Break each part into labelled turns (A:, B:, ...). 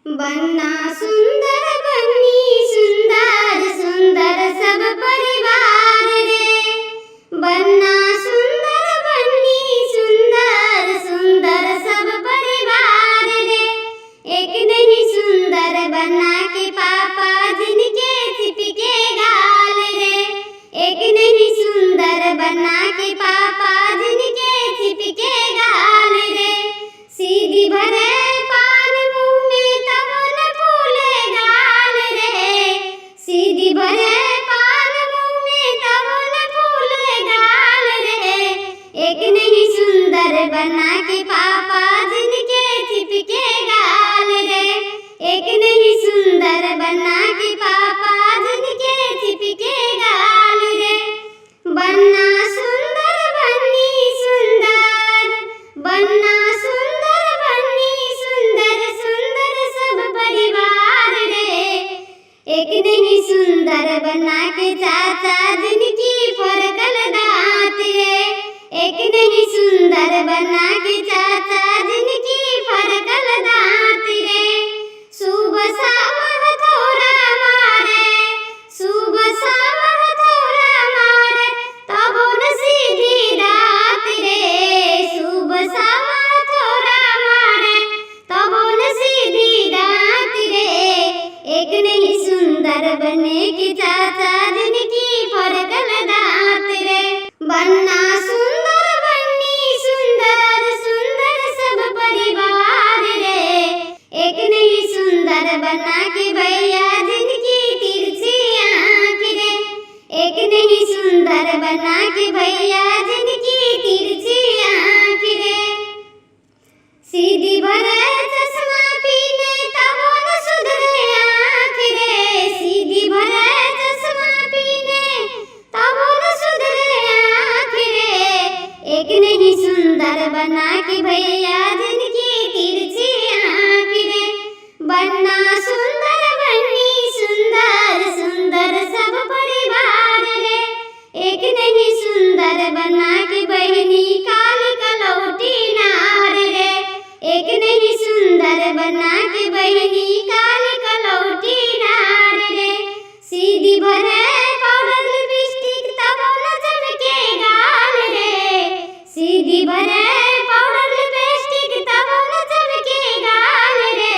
A: बन्ना सुंदर बन्नी सुंदर सुंदर सब परिवार रे। बन्ना सुंदर बन्नी सुंदर सुंदर सब परिवार रे। एक नहीं सुंदर बन्ना के पापा जिनके चिपके गाल रे। एक नहीं सुंदर बन्ना के पापा जिनके चिपके गाल रे। सीधी भरे पान मुंह में तब न फूले गाल रे। सीधी भरे पान मुंह में तब न फूले गाल रे। एक नहीं सुंदर बन्ना के पापा जिनके चिपके गाल रे। एक नहीं सुंदर बन्ना के पापा जिनके चिपके गाल रे। बन्ना सुंदर बन्नी सुंदर बन्ना सुंदर बन्नी सुंदर सुंदर सब परिवार रे। एक नहीं सुंदर बन्ना के चाचा जिनकी फरकल दांत रे। एक नहीं सुंदर बन्ना के चाचा जिनकी फरकल दांत रे। सुबह शाम हथौड़ा मारे सुबह शाम हथौड़ा मारे तब न सीधी दांत रे। सुबह शाम हथौड़ा मारे तब न सीधी दांत रे। एक नहीं सुंदर बन्ने के चाचा जिनकी फरकल दांत रे। बन्ना सुंदर बन्नी सुंदर सुंदर सब परिवार रे। एक नहीं सुंदर बन्ना के भैया जिनकी तिरछी आँख रे। एक नहीं सुंदर बन्ना के भैया जिनकी तिरछी आँख रे। सीधी भरे चश्मा पीने तब न सुधरे आँख रे। सीधी भरे चश्मा पीने तब न सुधरे आँख रे। एक नहीं सुंदर बन्ना के भैया जिनकी तिरछी आँख रे। बन्ना सुंदर बन्नी सुंदर सुंदर सब परिवार रे। एक नहीं सुंदर बन्ना की बहनी काली कलौटी नार रे। एक नहीं सुंदर बन्ना की बहनी काली कलौटी नार रे। सीधी भरे पाउडर लिपस्टिक तब न चमके गाल रे। सीधी भरे पाउडर लिपस्टिक तब न चमके गाल रे।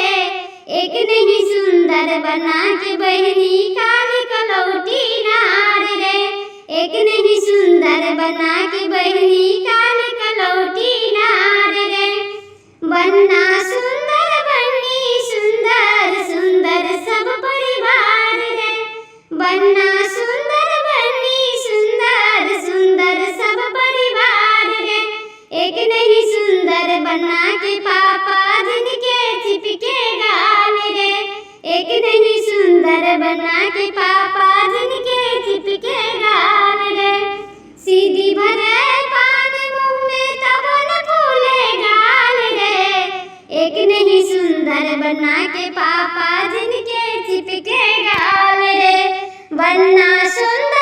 A: एक नहीं सुंदर बन्ना की बहनी काली कलौटी नार रे। एक नहीं सुंदर बन्ना की बहनी काली कलौटी नार रे। बन्ना सुंदर बन्नी सुंदर सुंदर सब परिवार रे। बन्ना सुंदर बन्नी सुंदर सुंदर सब परिवार रे। एक नहीं सुंदर बन्ना के पापा जिनके चिपके गाल रे। एक नहीं सुंदर बन्ना के पापा जिनके चिपके गाल रे। सीधी भरे पान मुंह में तब न फूले गाल रे। एक नहीं सुंदर बन्ना के पापा जिनके चिपके गाल रे। बन्ना सुंदर